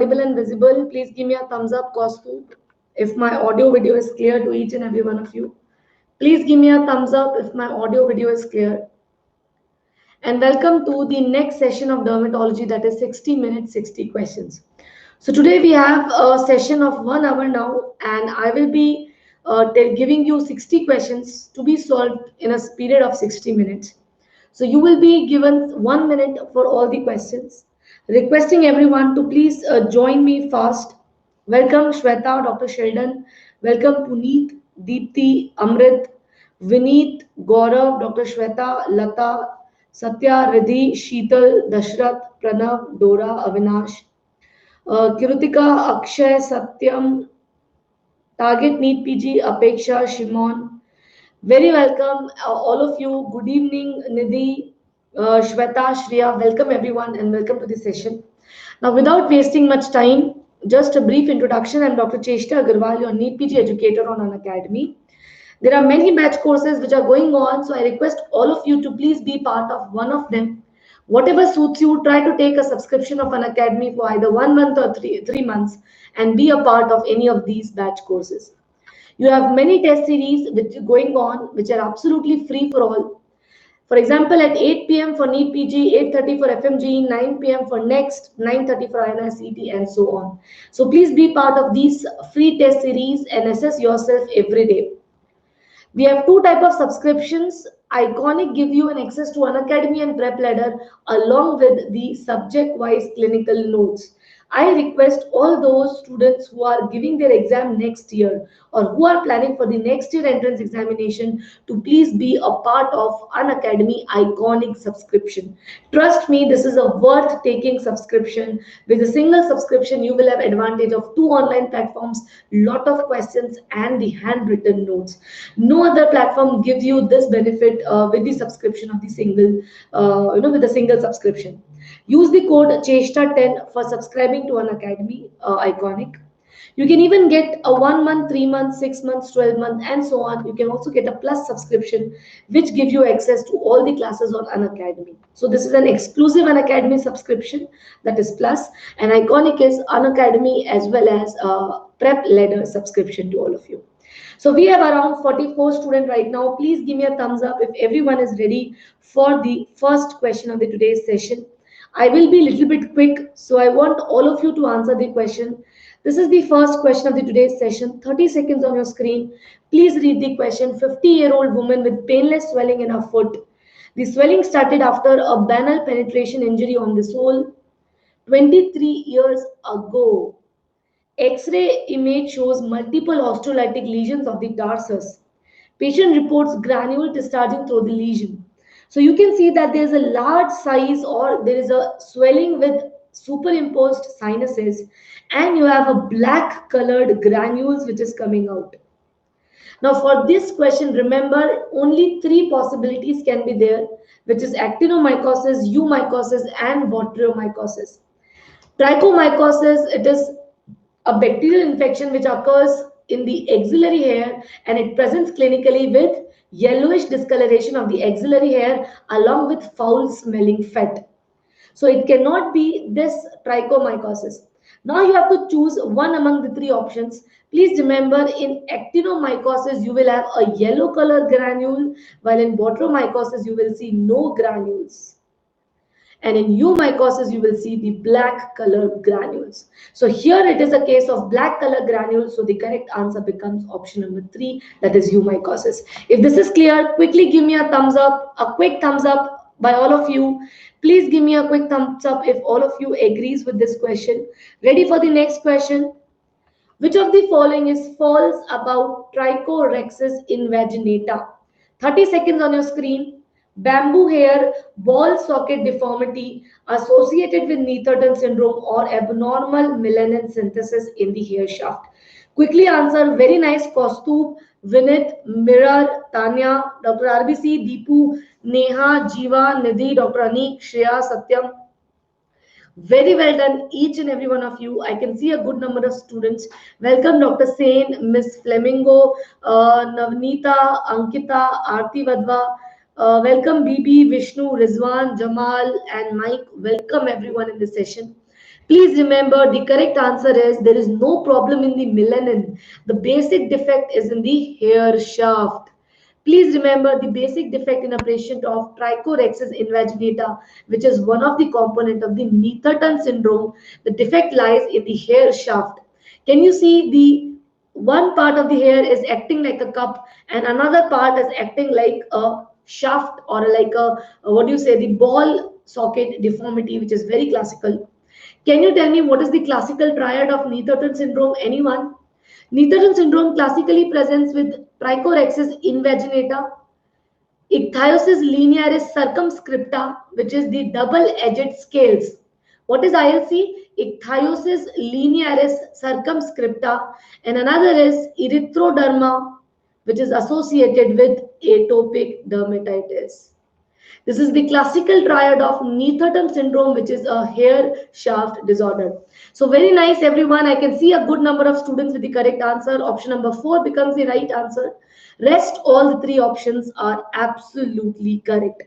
audible and visible, please give me a thumbs up, Kaustup. If my audio video is clear to each and every one of you, please give me a thumbs up if my audio video is clear. And welcome to the next session of dermatology, that is 60 minutes, 60 questions. So today we have a session of 1 hour now, and I will be giving you 60 questions to be solved in a period of 60 minutes. So you will be given 1 minute for all the questions. Requesting everyone to please join me fast. Welcome Shweta, Dr. Sheldon. Welcome Puneet, Deepthi, Amrit, Vineet, Gaurav, Dr. Shweta, Lata, Satya, Riddhi, Sheetal, Dashrath, Pranav, Dora, Avinash, Kirutika, Akshay, Satyam, Target Neat PG, Apeksha, Shimon. Very welcome, all of you. Good evening, Nidhi, Shweta, Shriya. Welcome, everyone, and welcome to this session. Now, without wasting much time, just a brief introduction. I'm Dr. Cheshta Agarwal, your NEET PG educator on Unacademy. There are many batch courses which are going on, so I request all of you to please be part of one of them. Whatever suits you, try to take a subscription of Unacademy for either 1 month or three months and be a part of any of these batch courses. You have many test series which are going on, which are absolutely free for all. For example, at 8 p.m. for NEET PG, 8:30 for FMG, 9 p.m. for Next, 9:30 for INICET, and so on. So please be part of these free test series and assess yourself every day. We have two type of subscriptions. Iconic give you an access to Unacademy and Prep Ladder along with the subject-wise clinical notes. I request all those students who are giving their exam next year or who are planning for the next year entrance examination to please be a part of Unacademy Iconic subscription. Trust me, this is a worth taking subscription. With a single subscription, you will have advantage of two online platforms, lot of questions, and the handwritten notes. No other platform gives you this benefit with the subscription of the single, with the single subscription. Use the code CHESTA10 for subscribing to Unacademy Iconic. You can even get a 1 month, 3 months, 6 months, 12 months, and so on. You can also get a plus subscription, which gives you access to all the classes on Unacademy. So this is an exclusive Unacademy subscription, that is plus, and Iconic is Unacademy as well as Prep Ladder subscription to all of you. So we have around 44 students right now. Please give me a thumbs up if everyone is ready for the first question of the today's session. I will be a little bit quick, so I want all of you to answer the question. This is the first question of the today's session. 30 seconds on your screen. Please read the question. 50-year-old woman with painless swelling in her foot. The swelling started after a banal penetration injury on the sole 23 years ago. X-ray image shows multiple osteolytic lesions of the tarsus. Patient reports granule discharging through the lesion. So you can see that there is a large size or there is a swelling with superimposed sinuses, and you have a black colored granules which is coming out. Now for this question, remember only three possibilities can be there, which is actinomycosis, eumycosis, and botryomycosis. Trichomycosis, it is a bacterial infection which occurs in the axillary hair, and it presents clinically with yellowish discoloration of the axillary hair along with foul smelling fat. So it cannot be this trichomycosis. Now you have to choose one among the three options. Please remember, in actinomycosis you will have a yellow color granule, while in botryomycosis you will see no granules. And in eumycosis, you will see the black color granules. So here it is a case of black color granules. So the correct answer becomes option number 3, that is eumycosis. If this is clear, quickly give me a thumbs up, a quick thumbs up by all of you. Please give me a quick thumbs up if all of you agrees with this question. Ready for the next question? Which of the following is false about Trichorhexis invaginata? 30 seconds on your screen. Bamboo hair, ball socket deformity associated with Netherton syndrome or abnormal melanin synthesis in the hair shaft. Quickly answer. Very nice. Kaustup, Vinit, Mirar, Tanya, Dr. RBC, Deepu, Neha, Jiva, Nidhi, Dr. Anik, Shreya, Satyam. Very well done, each and every one of you. I can see a good number of students. Welcome, Dr. Sain, Miss Flamingo, Navneeta, Ankita, Aarti Vadva. Welcome, BB, Vishnu, Rizwan, Jamal, and Mike. Welcome, everyone, in this session. Please remember the correct answer is there is no problem in the melanin. The basic defect is in the hair shaft. Please remember the basic defect in a patient of trichorexis invaginata, which is one of the component of the Netherton syndrome. The defect lies in the hair shaft. Can you see the one part of the hair is acting like a cup and another part is acting like a shaft or like a what do you say, the ball socket deformity, which is very classical. Can you tell me what is the classical triad of Netherton syndrome? Anyone? Netherton syndrome classically presents with trichorexis invaginata, ichthyosis linearis circumscripta, which is the double-edged scales. What is ILC? Ichthyosis linearis circumscripta, and another is erythroderma, which is associated with atopic dermatitis. This is the classical triad of Netherton syndrome, which is a hair shaft disorder. So very nice, everyone. I can see a good number of students with the correct answer. Option number 4 becomes the right answer. Rest, all the 3 options are absolutely correct.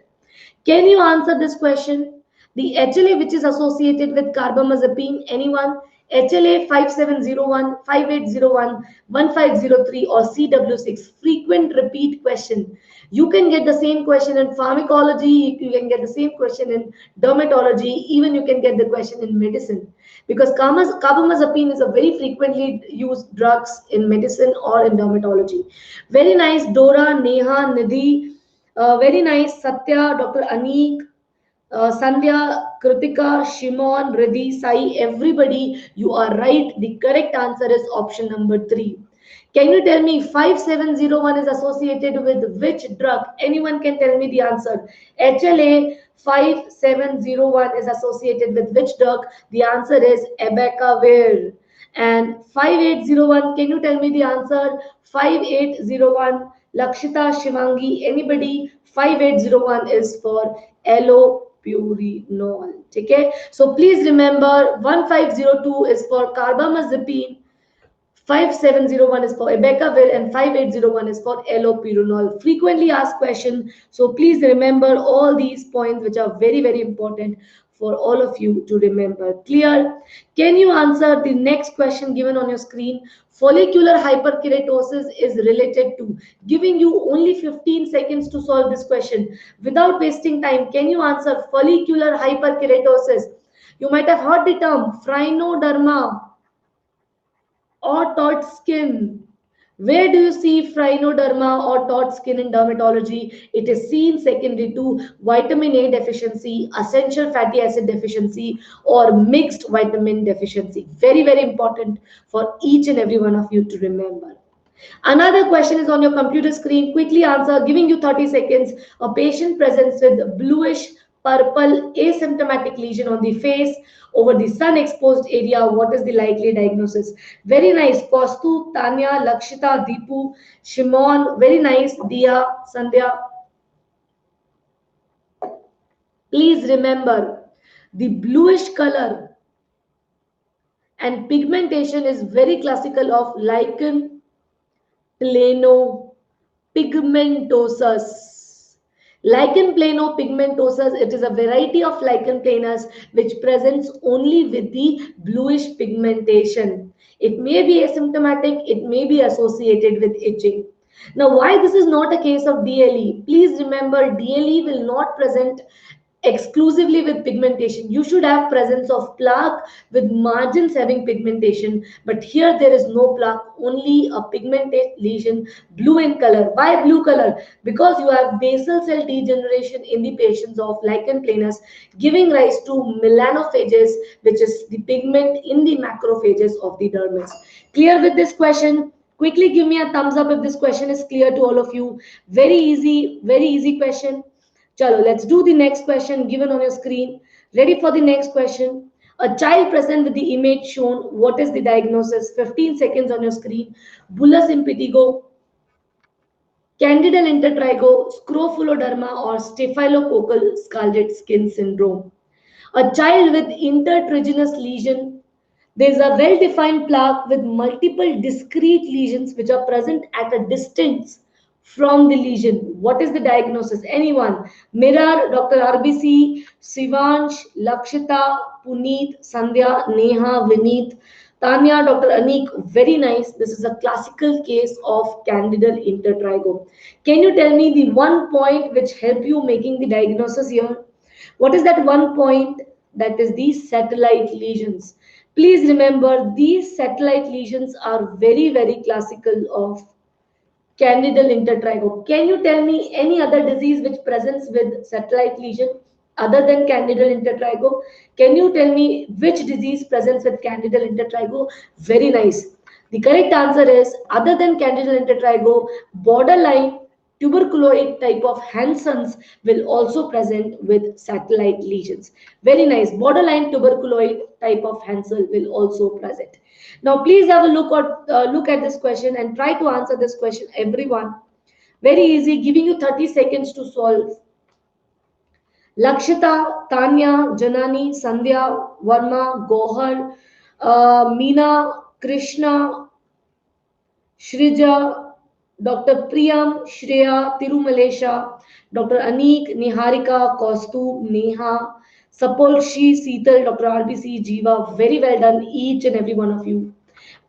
Can you answer this question? The HLA which is associated with carbamazepine, anyone? HLA 5701, 5801, 1503 or CW6. Frequent repeat question. You can get the same question in pharmacology, you can get the same question in dermatology, even you can get the question in medicine. Because carbamazepine is a very frequently used drugs in medicine or in dermatology. Very nice, Dora, Neha, Nidhi. Very nice, Satya, Dr. Anik, Sandhya, Kritika, Shimon, Riddhi, Sai, everybody, you are right. The correct answer is option number 3. Can you tell me 5701 is associated with which drug? Anyone can tell me the answer. HLA 5701 is associated with which drug? The answer is abacavir. And 5801, can you tell me the answer? 5801, Lakshita, Shivangi, anybody? 5801 is for allopurinol. Okay, so please remember 1502 is for carbamazepine, 5701 is for abacavir, and 5801 is for allopurinol. Frequently asked question. So please remember all these points, which are very, very important for all of you to remember. Clear? Can you answer the next question given on your screen? Follicular hyperkeratosis is related to, giving you only 15 seconds to solve this question. Without wasting time, can you answer follicular hyperkeratosis? You might have heard the term phrynoderma or taut skin. Where do you see phrynoderma or taut skin in dermatology? It is seen secondary to vitamin A deficiency, essential fatty acid deficiency, or mixed vitamin deficiency. Very, very important for each and every one of you to remember. Another question is on your computer screen. Quickly answer, giving you 30 seconds. A patient presents with bluish purple asymptomatic lesion on the face over the sun exposed area. What is the likely diagnosis? Very nice. Kaustup, Tanya, Lakshita, Deepu, Shimon. Very nice. Dia, Sandhya. Please remember the bluish color and pigmentation is very classical of lichen planopigmentosus. Lichen planopigmentosus, it is a variety of lichen planus which presents only with the bluish pigmentation. It may be asymptomatic, it may be associated with itching. Now, why this is not a case of DLE? Please remember, DLE will not present exclusively with pigmentation. You should have presence of plaque with margins having pigmentation, but here there is no plaque, only a pigmented lesion, blue in color. Why blue color? Because you have basal cell degeneration in the patients of lichen planus, giving rise to melanophages, which is the pigment in the macrophages of the dermis. Clear with this question? Quickly give me a thumbs up if this question is clear to all of you. Very easy question. Chalo, let's do the next question given on your screen. Ready for the next question? A child present with the image shown. What is the diagnosis? 15 seconds on your screen. Bullous impetigo, Candida intertrigo, scrofuloderma, or staphylococcal scalded skin syndrome. A child with intertriginous lesion. There is a well-defined plaque with multiple discrete lesions which are present at a distance from the lesion. What is the diagnosis? Anyone? Mirar, Dr. RBC, Sivansh, Lakshita, Puneet, Sandhya, Neha, Vineet, Tanya, Dr. Anik, very nice. This is a classical case of candidal intertrigo. Can you tell me the one point which helped you making the diagnosis here? What is that one point? That is these satellite lesions. Please remember these satellite lesions are very, very classical of candidal intertrigo. Can you tell me any other disease which presents with satellite lesion other than candidal intertrigo? Can you tell me which disease presents with candidal intertrigo? Very nice. The correct answer is other than candidal intertrigo, borderline tuberculoid type of Hansen's will also present with satellite lesions. Very nice. Borderline tuberculoid type of Hansel will also present. Now, please have a look at this question and try to answer this question, everyone. Very easy, giving you 30 seconds to solve. Lakshita, Tanya, Janani, Sandhya, Varma, Gohar, Meena, Krishna, Shrija, Dr. Priyam, Shreya, Tirumalesha, Dr. Anik, Niharika, Kaustubh, Neha, Sapolshi, Seetal, Dr. RBC, Jiva. Very well done, each and every one of you.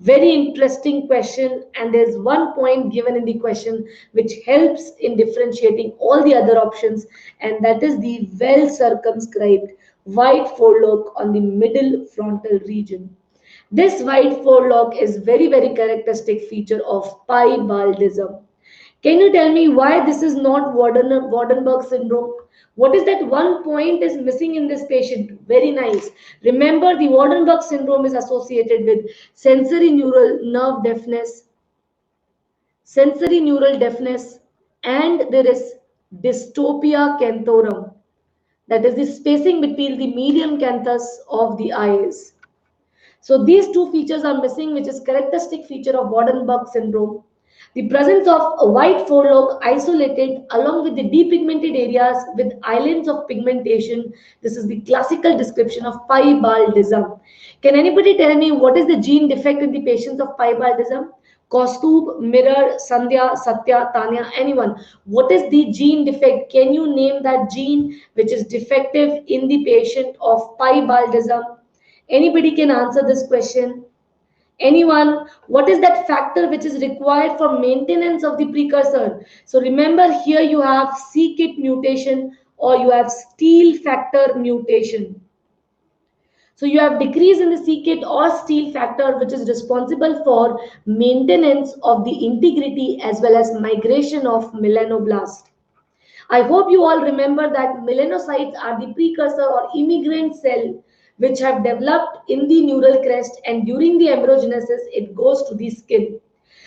Very interesting question, and there's one point given in the question which helps in differentiating all the other options, and that is the well circumscribed white forelock on the middle frontal region. This white forelock is very, very characteristic feature of piebaldism. Can you tell me why this is not Waardenburg syndrome? What is that one point is missing in this patient? Very nice. Remember, the Waardenburg syndrome is associated with sensory neural nerve deafness, sensory neural deafness, and there is dystopia canthorum. That is the spacing between the median canthus of the eyes. So these two features are missing, which is characteristic feature of Waardenburg syndrome. The presence of a white forelock isolated along with the depigmented areas with islands of pigmentation. This is the classical description of piebaldism. Can anybody tell me what is the gene defect in the patients of piebaldism? Kaustubh, Mirror, Sandhya, Satya, Tanya, anyone. What is the gene defect? Can you name that gene which is defective in the patient of piebaldism? Anybody can answer this question. Anyone? What is that factor which is required for maintenance of the precursor? So remember here you have c-KIT mutation or you have steal factor mutation. So you have decrease in the c-KIT or steal factor which is responsible for maintenance of the integrity as well as migration of melanoblast. I hope you all remember that melanocytes are the precursor or immigrant cell which have developed in the neural crest, and during the embryogenesis it goes to the skin.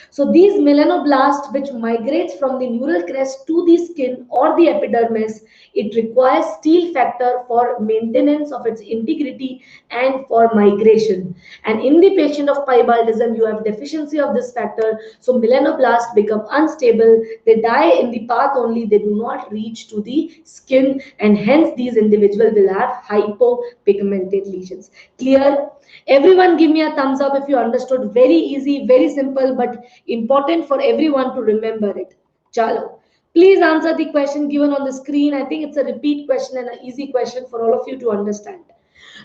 So these melanoblasts which migrates from the neural crest to the skin or the epidermis, it requires steal factor for maintenance of its integrity and for migration. And in the patient of piebaldism, you have deficiency of this factor. So melanoblasts become unstable. They die in the path only. They do not reach to the skin, and hence these individuals will have hypopigmented lesions. Clear? Everyone give me a thumbs up if you understood. Very easy, very simple, but important for everyone to remember it. Chalo. Please answer the question given on the screen. I think it's a repeat question and an easy question for all of you to understand.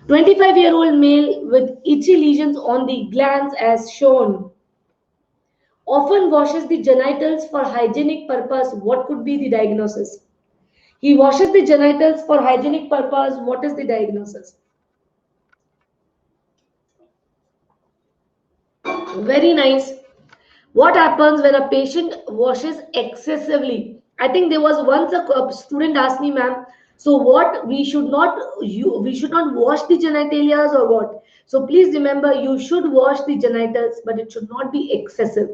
25-year-old male with itchy lesions on the glands as shown often washes the genitals for hygienic purpose. What could be the diagnosis? He washes the genitals for hygienic purpose. What is the diagnosis? Very nice. What happens when a patient washes excessively? I think there was once a student asked me, ma'am, so what we should not wash the genitalia or what? So please remember, you should wash the genitals, but it should not be excessive.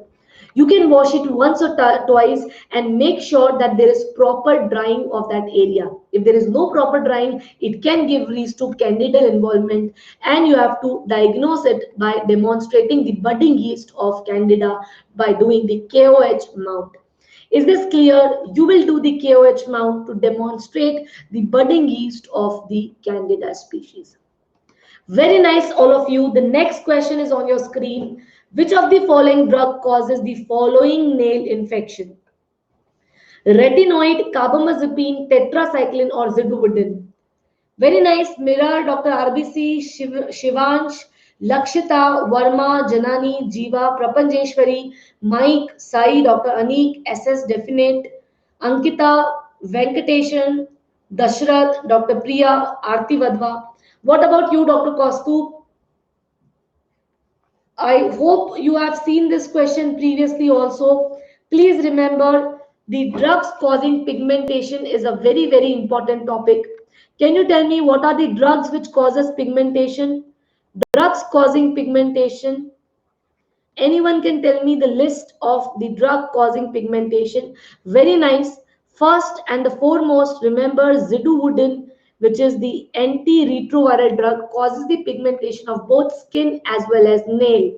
You can wash it once or twice and make sure that there is proper drying of that area. If there is no proper drying, it can give rise to candidal involvement, and you have to diagnose it by demonstrating the budding yeast of candida by doing the KOH mount. Is this clear? You will do the KOH mount to demonstrate the budding yeast of the candida species. Very nice, all of you. The next question is on your screen. Which of the following drug causes the following nail infection? Retinoid, carbamazepine, tetracycline, or zidovudin? Very nice. Mirror, Dr. RBC, Shivansh, Lakshita, Varma, Janani, Jiva, Prapanjeshwari, Mike, Sai, Dr. Anik, SS Definite, Ankita, Venkateshan, Dashrath, Dr. Priya, Arti Vadva. What about you, Dr. Kostu? I hope you have seen this question previously also. Please remember the drugs causing pigmentation is a very, very important topic. Can you tell me what are the drugs which causes pigmentation? Drugs causing pigmentation. Anyone can tell me the list of the drug causing pigmentation? Very nice. First and the foremost, remember zidovudin, which is the antiretroviral drug, causes the pigmentation of both skin as well as nail.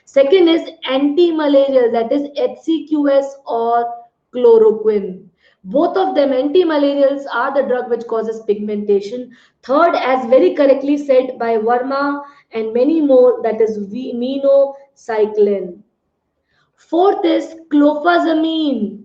Second is anti-malarial, that is HCQS or chloroquine. Both of them, anti-malarials, are the drug which causes pigmentation. Third, as very correctly said by Verma and many more, that is minocycline. Fourth is clofazimine.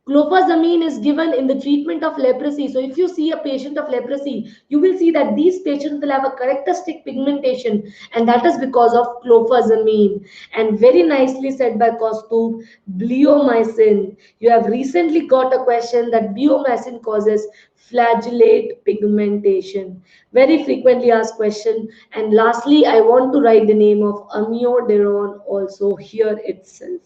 Clofazimine is given in the treatment of leprosy. So if you see a patient of leprosy, you will see that these patients will have a characteristic pigmentation, and that is because of clofazimine. And very nicely said by Kaustubh, bleomycin. You have recently got a question that bleomycin causes flagellate pigmentation. Very frequently asked question. And lastly, I want to write the name of amiodarone also here itself.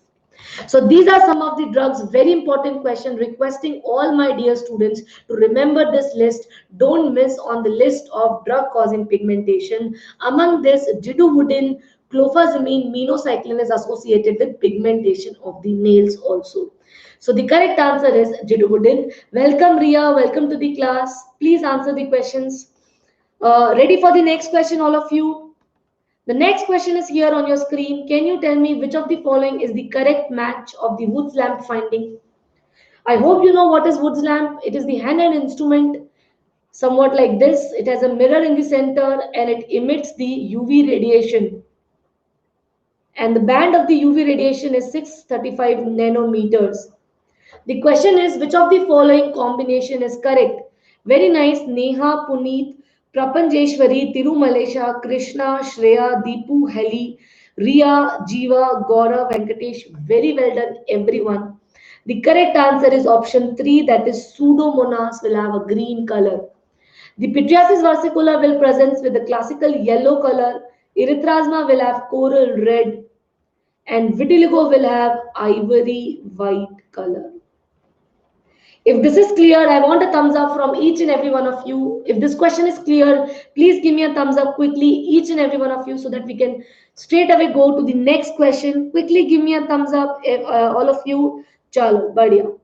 So these are some of the drugs. Very important question. Requesting all my dear students to remember this list. Don't miss on the list of drug causing pigmentation. Among this, zidovudin, clofazimine, minocycline is associated with pigmentation of the nails also. So the correct answer is zidovudin. Welcome Ria. Welcome to the class. Please answer the questions. Ready for the next question, all of you? The next question is here on your screen. Can you tell me which of the following is the correct match of the Woods lamp finding? I hope you know what is Woods lamp. It is the handheld instrument, somewhat like this. It has a mirror in the center and it emits the UV radiation. And the band of the UV radiation is 635 nanometers. The question is which of the following combination is correct? Very nice. Neha, Puneet, Prapanjeshwari, Tirumalesha, Krishna, Shreya, Deepu, Heli, Ria, Jiva, Gaurav, Venkatesh. Very well done, everyone. The correct answer is option 3, that is Pseudomonas will have a green color. The Pityriasis versicolor will present with the classical yellow color. Erythrasma will have coral red and vitiligo will have ivory white color. If this is clear, I want a thumbs up from each and every one of you. If this question is clear, please give me a thumbs up quickly, each and every one of you, so that we can straight away go to the next question. Quickly give me a thumbs up, all of you. Chalo, badhiya.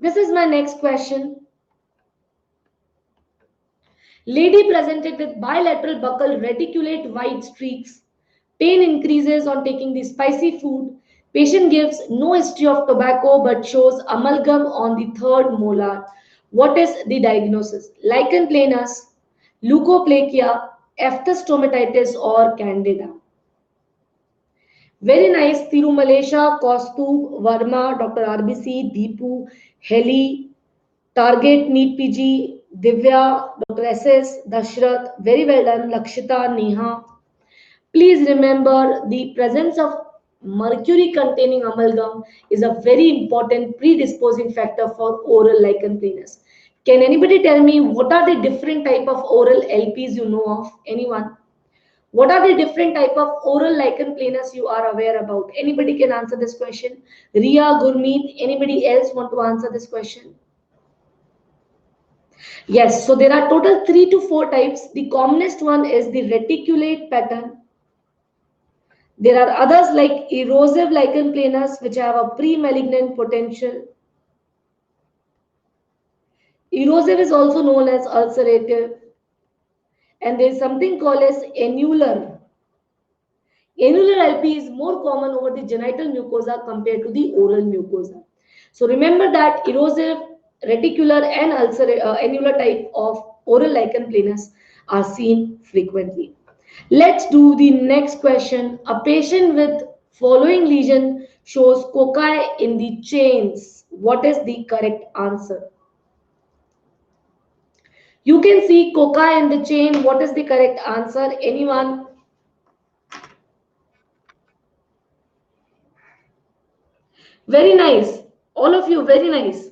This is my next question. Lady presented with bilateral buccal reticulate white streaks. Pain increases on taking the spicy food. Patient gives no history of tobacco but shows amalgam on the third molar. What is the diagnosis? Lichen planus, leukoplakia, aphthous stomatitis, or candida? Very nice. Tirumalesha, Kaustubh, Varma, Dr. RBC, Deepu, Heli, Target, NEET PG, Divya, Dr. SS, Dashrath. Very well done. Lakshita, Neha. Please remember the presence of mercury containing amalgam is a very important predisposing factor for oral lichen planus. Can anybody tell me what are the different type of oral LPs you know of? Anyone? What are the different type of oral lichen planus you are aware about? Anybody can answer this question? Ria, Gurmeet, anybody else want to answer this question? Yes, so there are total 3 to 4 types. The commonest one is the reticulate pattern. There are others like erosive lichen planus, which have a pre-malignant potential. Erosive is also known as ulcerative. And there is something called as annular. Annular LP is more common over the genital mucosa compared to the oral mucosa. So remember that erosive, reticular, and annular type of oral lichen planus are seen frequently. Let's do the next question. A patient with following lesion shows cocci in the chains. What is the correct answer? You can see coca in the chain. What is the correct answer? Anyone? Very nice. All of you, very nice.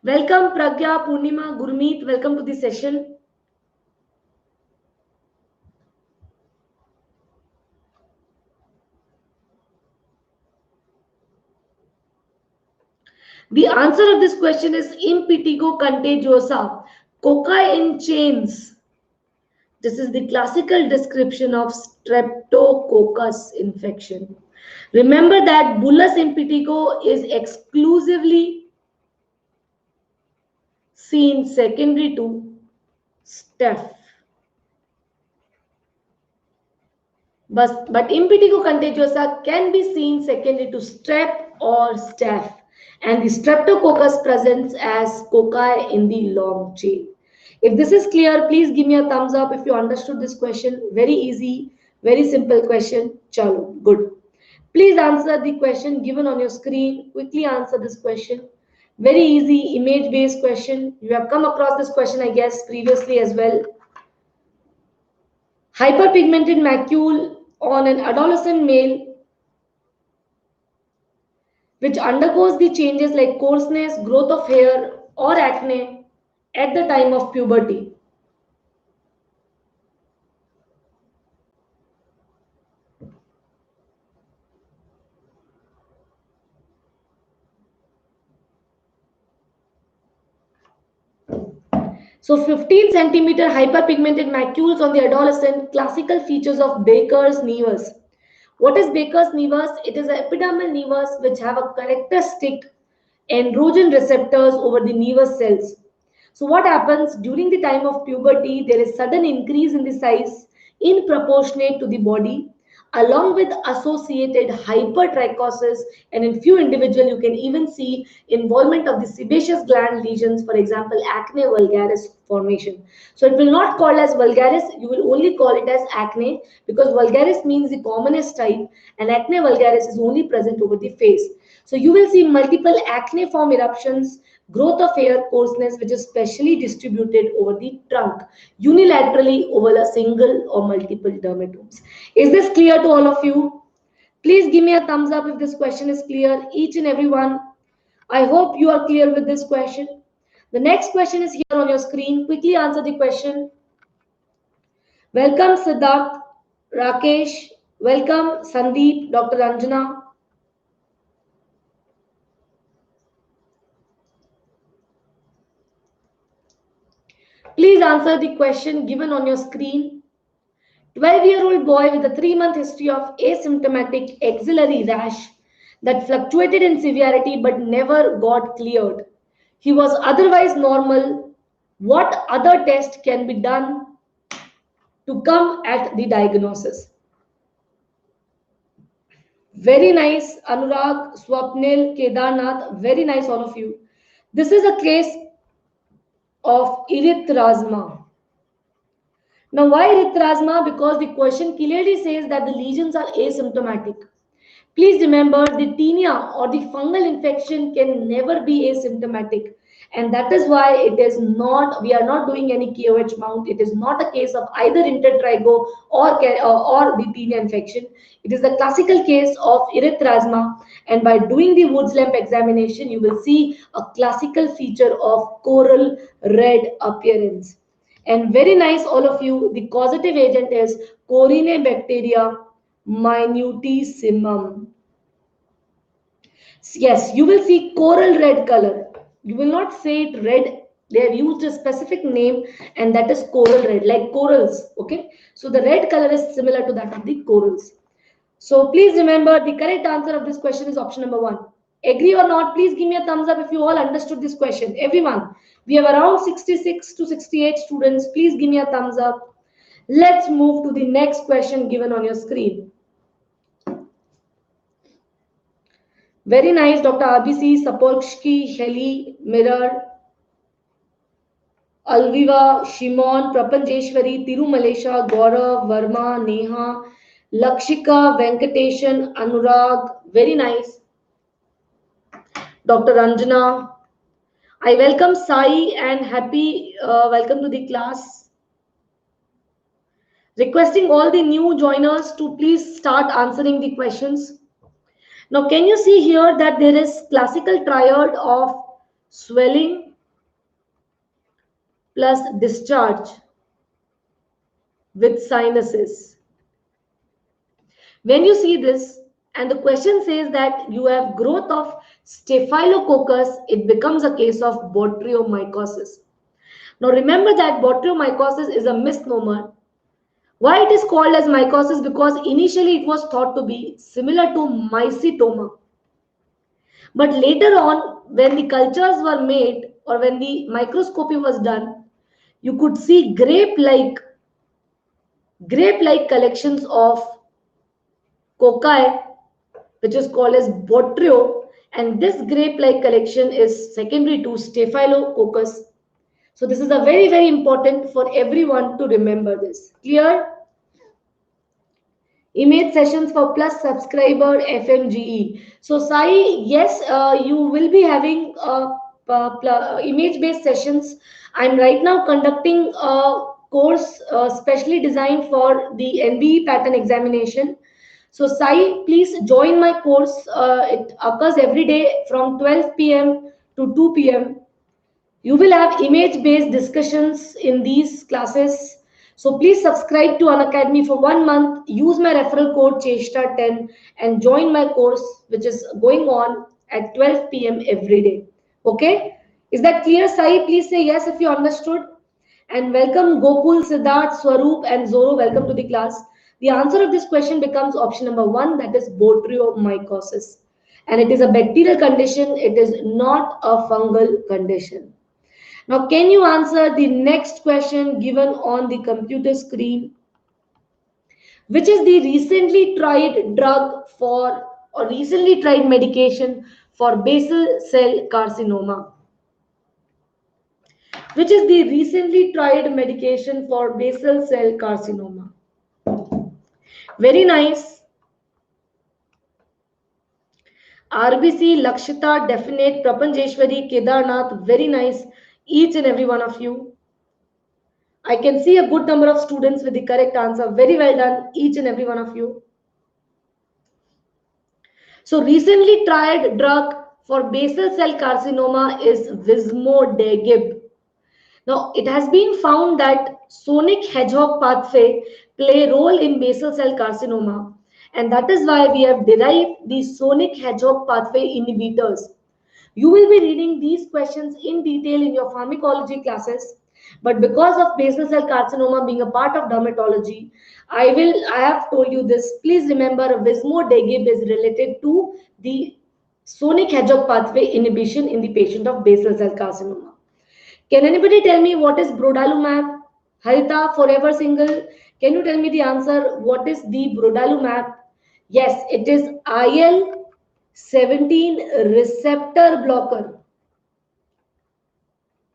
Welcome Pragya, Purnima, Gurmeet. Welcome to the session. The answer of this question is impetigo contagiosa, coca in chains. This is the classical description of streptococcus infection. Remember that bullous impetigo is exclusively seen secondary to staph. But impetigo contagiosa can be seen secondary to strep or staph. And the streptococcus presents as cocci in the long chain. If this is clear, please give me a thumbs up if you understood this question. Very easy, very simple question. Chalo, good. Please answer the question given on your screen. Quickly answer this question. Very easy, image-based question. You have come across this question, I guess, previously as well. Hyperpigmented macule on an adolescent male which undergoes the changes like coarseness, growth of hair, or acne at the time of puberty. So 15 centimeter hyperpigmented macules on the adolescent, classical features of Baker's nevus. What is Baker's nevus? It is an epidermal nevus which have a characteristic androgen receptors over the nevus cells. So what happens during the time of puberty? There is sudden increase in the size in proportionate to the body, along with associated hypertrichosis, and in few individuals you can even see involvement of the sebaceous gland lesions, for example acne vulgaris formation. So it will not call as vulgaris, you will only call it as acne, because vulgaris means the commonest type and acne vulgaris is only present over the face. So you will see multiple acne form eruptions, growth of hair coarseness which is specially distributed over the trunk, unilaterally over a single or multiple dermatomes. Is this clear to all of you? Please give me a thumbs up if this question is clear, each and every one. I hope you are clear with this question. The next question is here on your screen. Quickly answer the question. Welcome Siddharth, Rakesh, welcome Sandeep, Dr. Anjana. Please answer the question given on your screen. 12-year-old boy with a 3-month history of asymptomatic axillary rash that fluctuated in severity but never got cleared. He was otherwise normal. What other test can be done to come at the diagnosis? Very nice, Anurag, Swapnil, Kedarnath, very nice all of you. This is a case of erythrasma. Now, why erythrasma? Because the question clearly says that the lesions are asymptomatic. Please remember the tinea or the fungal infection can never be asymptomatic. And that is why it is not, we are not doing any KOH mount. It is not a case of either intertrigo or the tinea infection. It is the classical case of erythrasma. And by doing the Woods lamp examination, you will see a classical feature of coral red appearance. And very nice, all of you, the causative agent is Corynebacteria minutissimum. Yes, you will see coral red color. You will not say it red. They have used a specific name and that is coral red, like corals. Okay. So the red color is similar to that of the corals. So please remember the correct answer of this question is option number 1. Agree or not? Please give me a thumbs up if you all understood this question. Everyone. We have around 66 to 68 students. Please give me a thumbs up. Let's move to the next question given on your screen. Very nice, Dr. RBC, Sapolsky, Heli, Mirror, Alviva, Shimon, Prapanjeshwari, Tirumalesha, Gaurav, Verma, Neha, Lakshika, Venkateshan, Anurag. Very nice. Dr. Anjana. I welcome Sai and happy welcome to the class. Requesting all the new joiners to please start answering the questions. Now, can you see here that there is classical triad of swelling plus discharge with sinuses? When you see this, and the question says that you have growth of staphylococcus, it becomes a case of botryomycosis. Now, remember that botryomycosis is a misnomer. Why it is called as mycosis? Because initially it was thought to be similar to mycetoma. But later on, when the cultures were made or when the microscopy was done, you could see grape-like collections of cocci, which is called as Botrytis, and this grape-like collection is secondary to Staphylococcus. So this is a very, very important for everyone to remember this. Clear? Image sessions for plus subscriber FMGE. So Sai, yes, you will be having image-based sessions. I'm right now conducting a course specially designed for the NBE pattern examination. So Sai, please join my course. It occurs every day from 12 p.m. to 2 p.m. You will have image-based discussions in these classes. So please subscribe to Unacademy for 1 month. Use my referral code CHESTA10 and join my course, which is going on at 12 p.m. every day. Okay? Is that clear, Sai? Please say yes if you understood. And welcome Gokul, Siddharth, Swaroop, and Zoro. Welcome to the class. The answer of this question becomes option number 1, that is botryomycosis. And it is a bacterial condition. It is not a fungal condition. Now, can you answer the next question given on the computer screen? Which is the recently tried drug for or recently tried medication for basal cell carcinoma? Which is the recently tried medication for basal cell carcinoma? Very nice. RBC, Lakshita, Definite, Prapanjeshwari, Kedarnath, very nice. Each and every one of you. I can see a good number of students with the correct answer. Very well done, each and every one of you. So recently tried drug for basal cell carcinoma is Vismodegib. Now, it has been found that sonic hedgehog pathway play a role in basal cell carcinoma, and that is why we have derived the sonic hedgehog pathway inhibitors. You will be reading these questions in detail in your pharmacology classes, but because of basal cell carcinoma being a part of dermatology, I have told you this. Please remember, Vismodegib is related to the sonic hedgehog pathway inhibition in the patient of basal cell carcinoma. Can anybody tell me what is brodalumab? Harita, forever single. Can you tell me the answer? What is the brodalumab? Yes, it is IL-17 receptor blocker.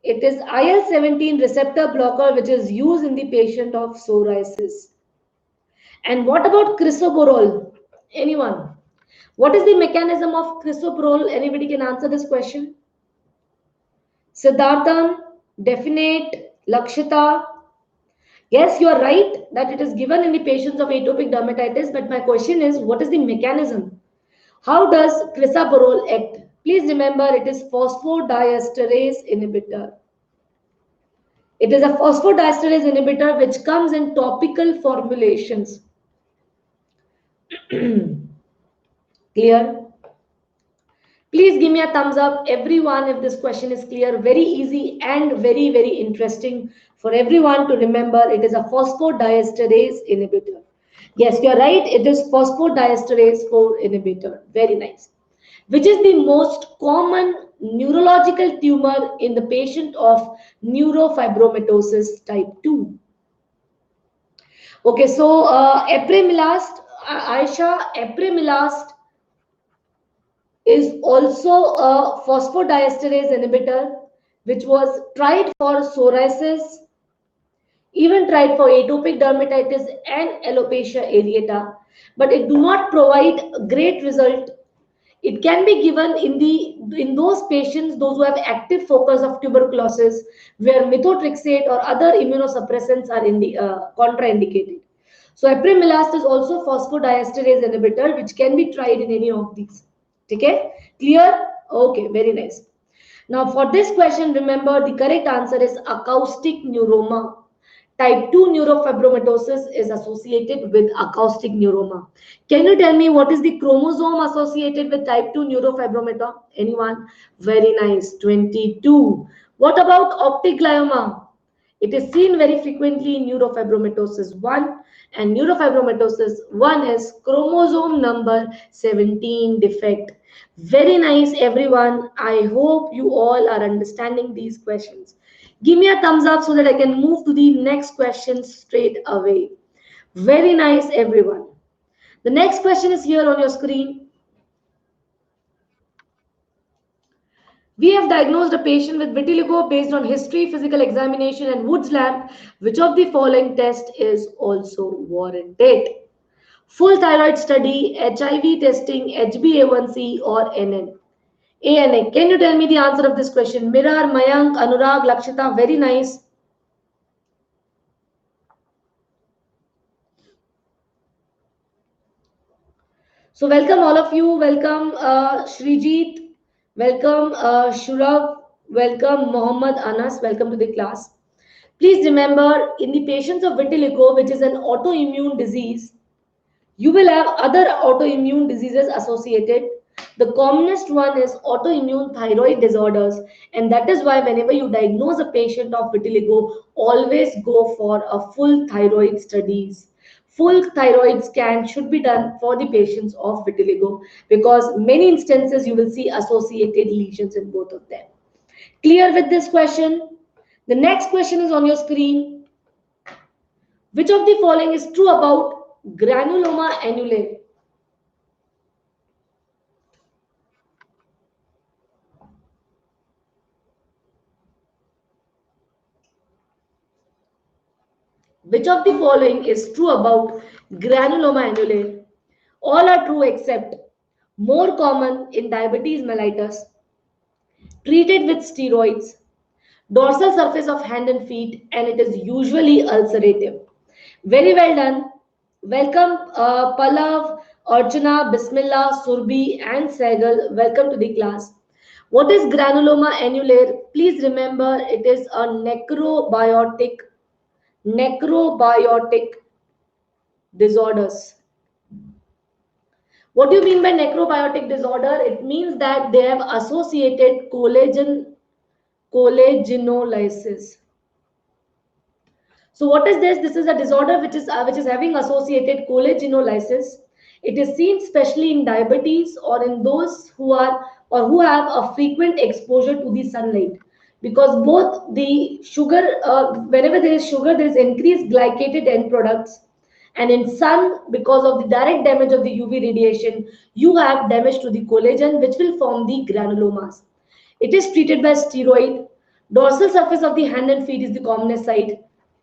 It is IL-17 receptor blocker which is used in the patient of psoriasis. And what about crisaborole? Anyone? What is the mechanism of crisaborole? Anybody can answer this question? Siddhartham, Definite, Lakshita. Yes, you are right that it is given in the patients of atopic dermatitis, but my question is, what is the mechanism? How does crisaborole act? Please remember, it is phosphodiesterase inhibitor. It is a phosphodiesterase inhibitor which comes in topical formulations. Clear? Please give me a thumbs up, everyone, if this question is clear. Very easy and very, very interesting for everyone to remember. It is a phosphodiesterase inhibitor. Yes, you are right. It is phosphodiesterase 4 inhibitor. Very nice. Which is the most common neurological tumor in the patient of neurofibromatosis type 2? Okay, so apremilast, Aisha, apremilast is also a phosphodiesterase inhibitor which was tried for psoriasis, even tried for atopic dermatitis and alopecia areata, but it do not provide a great result It can be given in those patients, those who have active focus of tuberculosis, where methotrexate or other immunosuppressants are contraindicated. So apremilast is also phosphodiesterase inhibitor, which can be tried in any of these. Okay, clear? Okay, very nice. Now for this question, remember the correct answer is acoustic neuroma. Type 2 neurofibromatosis is associated with acoustic neuroma. Can you tell me what is the chromosome associated with type 2 neurofibromatosis? Anyone? Very nice, 22. What about optic glioma? It is seen very frequently in neurofibromatosis 1, and neurofibromatosis 1 is chromosome number 17 defect. Very nice, everyone. I hope you all are understanding these questions. Give me a thumbs up so that I can move to the next question straight away. Very nice, everyone. The next question is here on your screen. We have diagnosed a patient with vitiligo based on history, physical examination, and Wood's lamp. Which of the following test is also warranted? Full thyroid study, HIV testing, HbA1c, or NN? ANA. Can you tell me the answer of this question? Mirar, Mayank, Anurag, Lakshita. Very nice. So welcome all of you. Welcome Shrijit. Welcome Shurav. Welcome Mohammad Anas. Welcome to the class. Please remember, in the patients of vitiligo, which is an autoimmune disease, you will have other autoimmune diseases associated. The commonest one is autoimmune thyroid disorders, and that is why whenever you diagnose a patient of vitiligo, always go for a full thyroid studies. Full thyroid scan should be done for the patients of vitiligo, because many instances you will see associated lesions in both of them. Clear with this question? The next question is on your screen. Which of the following is true about granuloma annulae? Which of the following is true about granuloma annulae? All are true except more common in diabetes mellitus, treated with steroids, dorsal surface of hand and feet, and it is usually ulcerative. Very well done. Welcome Pallav, Archana, Bismillah, Surbi, and Segal. Welcome to the class. What is granuloma annulare? Please remember, it is a necrobiotic disorders. What do you mean by necrobiotic disorder? It means that they have associated collagenolisis. So what is this? This is a disorder which is having associated collagenolisis. It is seen especially in diabetes or in those who are or who have a frequent exposure to the sunlight, because both the sugar, whenever there is sugar, there is increased glycated end products, and in sun, because of the direct damage of the UV radiation, you have damage to the collagen, which will form the granulomas. It is treated by steroid. Dorsal surface of the hand and feet is the commonest site,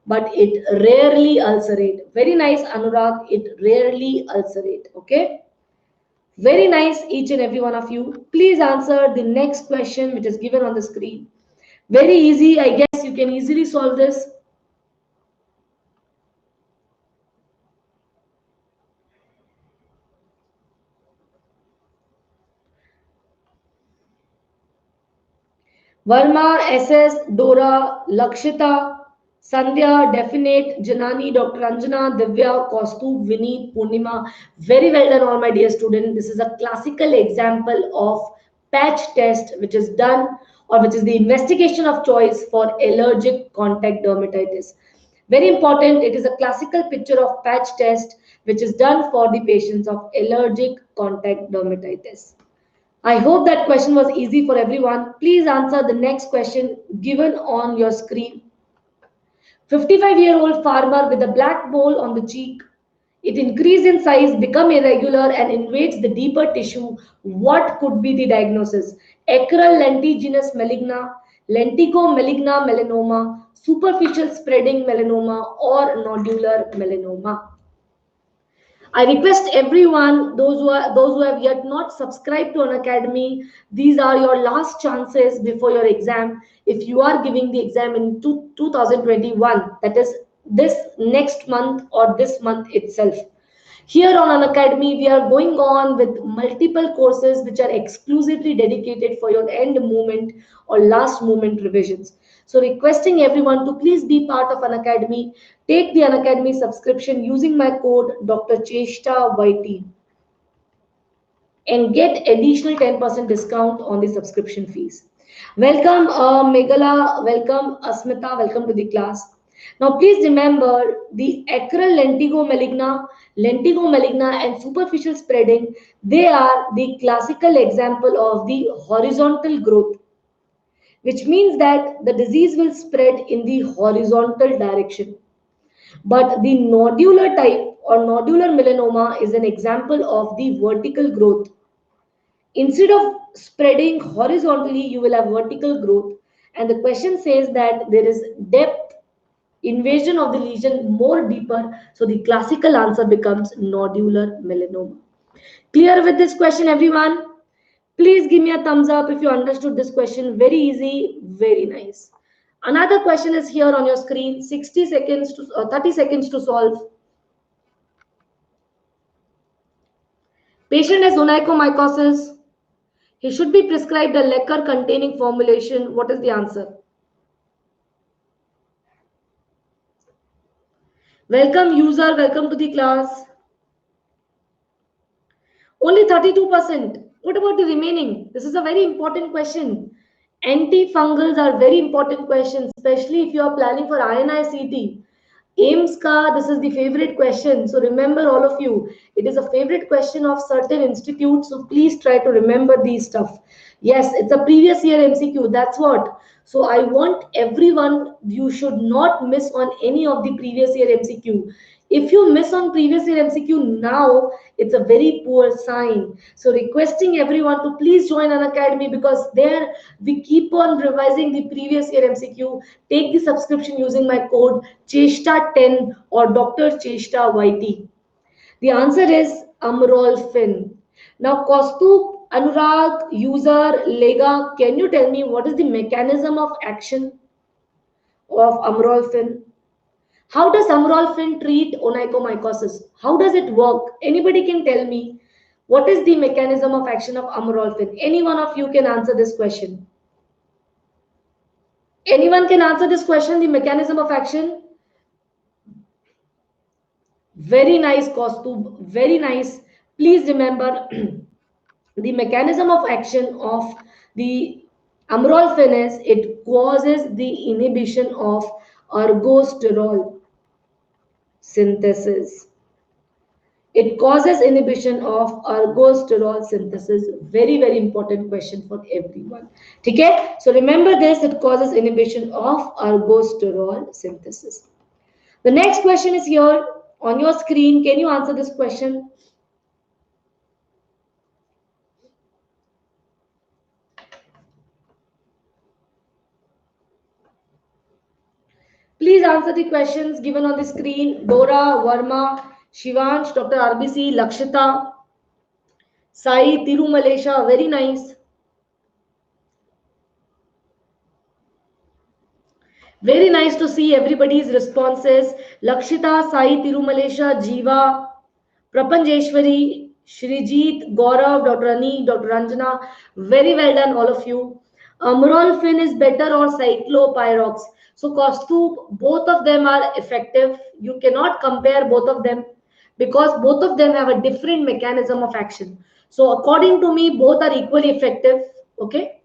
but it rarely ulcerate. Very nice, Anurag. It rarely ulcerate. Okay. Very nice, each and every one of you. Please answer the next question, which is given on the screen. Very easy. I guess you can easily solve this. Varma, SS, Dora, Lakshita, Sandhya, Definite, Janani, Dr. Anjana, Divya, Kaustubh, Vineet, Purnima. Very well done, all my dear students. This is a classical example of patch test, which is done or which is the investigation of choice for allergic contact dermatitis. Very important, it is a classical picture of patch test, which is done for the patients of allergic contact dermatitis. I hope that question was easy for everyone. Please answer the next question given on your screen. 55-year-old farmer with a black mole on the cheek. It increased in size, become irregular, and invades the deeper tissue. What could be the diagnosis? Acral lentiginous maligna, lentigo maligna melanoma, superficial spreading melanoma, or nodular melanoma? I request everyone, those who have yet not subscribed to an academy, these are your last chances before your exam. If you are giving the exam in 2021, that is this next month or this month itself. Here on an academy, we are going on with multiple courses which are exclusively dedicated for your end moment or last moment revisions. So requesting everyone to please be part of an academy. Take the Unacademy subscription using my code Dr. Cheshta YT and get additional 10% discount on the subscription fees. Welcome Meghala, welcome Asmita, welcome to the class. Now please remember the acral lentigo maligna and superficial spreading, they are the classical example of the horizontal growth, which means that the disease will spread in the horizontal direction. But the nodular type or nodular melanoma is an example of the vertical growth. Instead of spreading horizontally, you will have vertical growth. And the question says that there is depth invasion of the lesion more deeper. So the classical answer becomes nodular melanoma. Clear with this question, everyone? Please give me a thumbs up if you understood this question. Very easy, very nice. Another question is here on your screen. 60 seconds to 30 seconds to solve. Patient has onychomycosis. He should be prescribed a lacquer containing formulation. What is the answer? Welcome user, welcome to the class. Only 32%. What about the remaining? This is a very important question. Antifungals are very important questions, especially if you are planning for INI-CT. AIMS ka, this is the favorite question. So remember all of you, it is a favorite question of certain institutes. So please try to remember these stuff. Yes, it's a previous year MCQ. That's what. So I want everyone, you should not miss on any of the previous year MCQ. If you miss on previous year MCQ now, it's a very poor sign. So requesting everyone to please join an academy, because there we keep on revising the previous year MCQ. Take the subscription using my code Cheshta10 or Dr. Cheshta YT. The answer is amrolfin. Now, Kaustup, Anurag, user, Lega, can you tell me what is the mechanism of action of amrolfin? How does amrolfin treat onychomycosis? How does it work? Anybody can tell me what is the mechanism of action of amrolfin? Any one of you can answer this question. Anyone can answer this question, the mechanism of action? Very nice, Kaustubh. Very nice. Please remember the mechanism of action of the amrolfin is it causes the inhibition of ergosterol synthesis. It causes inhibition of ergosterol synthesis. Very, very important question for everyone. Okay? So remember this, it causes inhibition of ergosterol synthesis. The next question is here on your screen. Can you answer this question? Please answer the questions given on the screen. Dora, Verma, Shivansh, Dr. RBC, Lakshita, Sai, Tirumalesha, very nice. Very nice to see everybody's responses. Lakshita, Sai, Tirumalesha, Jiva, Prapanjeshwari, Shrijit, Gaurav, Dr. Ani, Dr. Ranjana. Very well done, all of you. Amrolfin is better or cyclopyrox? So, Kaustup, both of them are effective. You cannot compare both of them because both of them have a different mechanism of action. So, according to me, both are equally effective. Okay.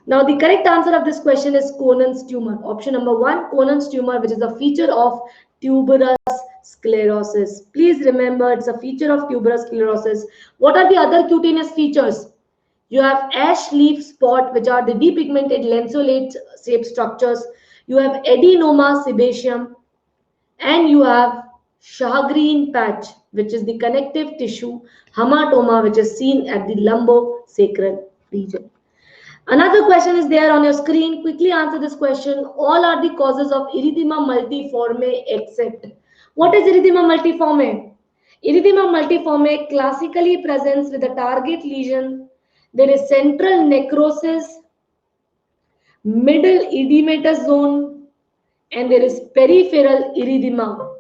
Now, the correct answer of this question is Conant's tumor. Option number 1, Conant's tumor, which is a feature of tuberous sclerosis. Please remember, it's a feature of tuberous sclerosis. What are the other cutaneous features? You have ash leaf spot, which are the depigmented lanceolate shaped structures. You have adenoma sebaceum, and you have shagreen patch, which is the connective tissue hematoma, which is seen at the lumbosacral region. Another question is there on your screen. Quickly answer this question. All are the causes of erythema multiforme except. What is erythema multiforme? Erythema multiforme classically presents with a target lesion. There is central necrosis, middle edematous zone, and there is peripheral erythema.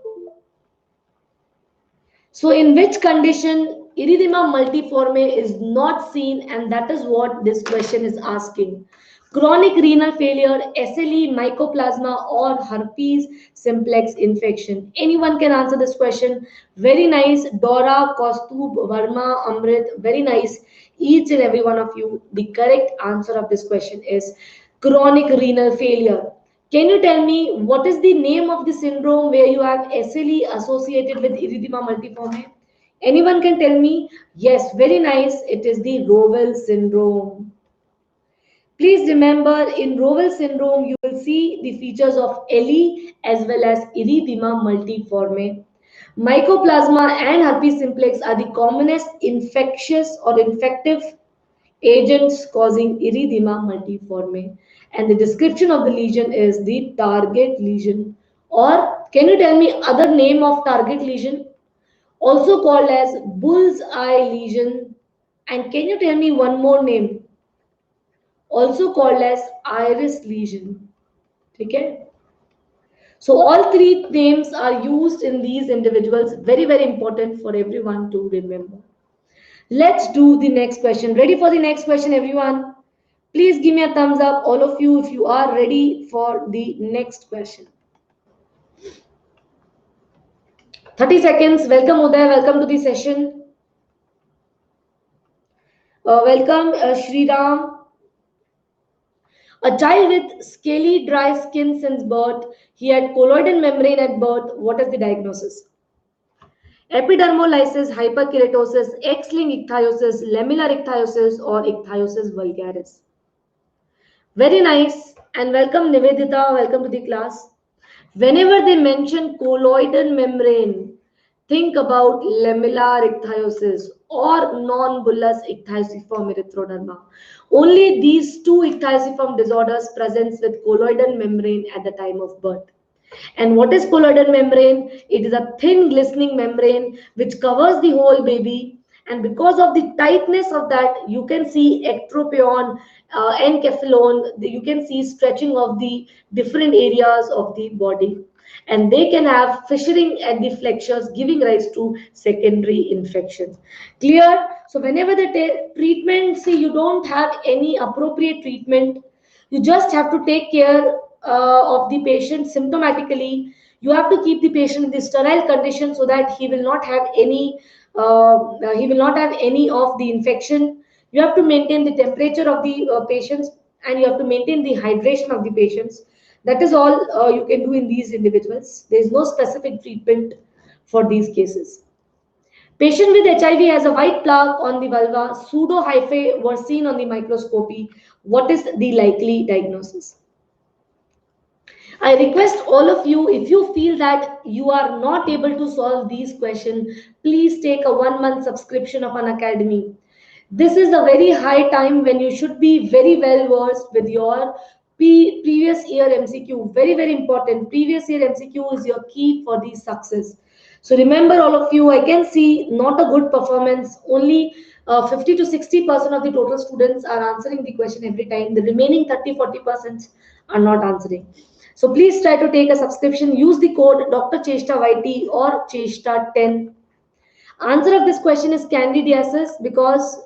So in which condition erythema multiforme is not seen, and that is what this question is asking. Chronic renal failure, SLE, mycoplasma, or herpes simplex infection. Anyone can answer this question. Very nice. Dora, Kaustubh, Verma, Amrit, very nice. Each and every one of you, the correct answer of this question is chronic renal failure. Can you tell me what is the name of the syndrome where you have SLE associated with erythema multiforme? Anyone can tell me? Yes, very nice. It is the Rowell syndrome. Please remember, in Rowell syndrome, you will see the features of LE as well as erythema multiforme. Mycoplasma and herpes simplex are the commonest infectious or infective agents causing erythema multiforme, and the description of the lesion is the target lesion. Or can you tell me other name of target lesion, also called as bull's eye lesion? And can you tell me one more name, also called as iris lesion? Okay, so all three names are used in these individuals, very important for everyone to remember. Let's do the next question. Ready for the next question, everyone? Please give me a thumbs up, all of you, if you are ready for the next question. 30 seconds. Welcome, Uday. Welcome to the session. Welcome, Shri Ram. A child with scaly, dry skin since birth. He had colloidal membrane at birth. What is the diagnosis? Epidermolysis, hyperkeratosis, X-linked ichthyosis, lamellar ichthyosis, or ichthyosis vulgaris. Very nice. And welcome, Nivedita. Welcome to the class. Whenever they mention colloidal membrane, think about lamellar ichthyosis or non-bullous ichthyosiform erythroderma. Only these two ichthyosiform disorders presents with colloidal membrane at the time of birth. And what is colloidal membrane? It is a thin glistening membrane which covers the whole baby, and because of the tightness of that, you can see ectropion, enkephalon, you can see stretching of the different areas of the body, and they can have fissuring at the flexures, giving rise to secondary infections. Clear? So whenever the treatment, see, you don't have any appropriate treatment, you just have to take care of the patient symptomatically. You have to keep the patient in the sterile condition so that he will not have any of the infection. You have to maintain the temperature of the patients, and you have to maintain the hydration of the patients. That is all you can do in these individuals. There is no specific treatment for these cases. Patient with HIV has a white plaque on the vulva. Pseudohyphae were seen on the microscopy. What is the likely diagnosis? I request all of you, if you feel that you are not able to solve these questions, please take a 1 month subscription of an academy. This is a very high time when you should be very well versed with your previous year MCQ. Very important. Previous year MCQ is your key for the success. So remember, all of you, I can see not a good performance. Only 50 to 60% of the total students are answering the question every time. The remaining 30-40% are not answering. So please try to take a subscription. Use the code Dr. Cheshta YT or Cheshta 10. Answer of this question is candidiasis, because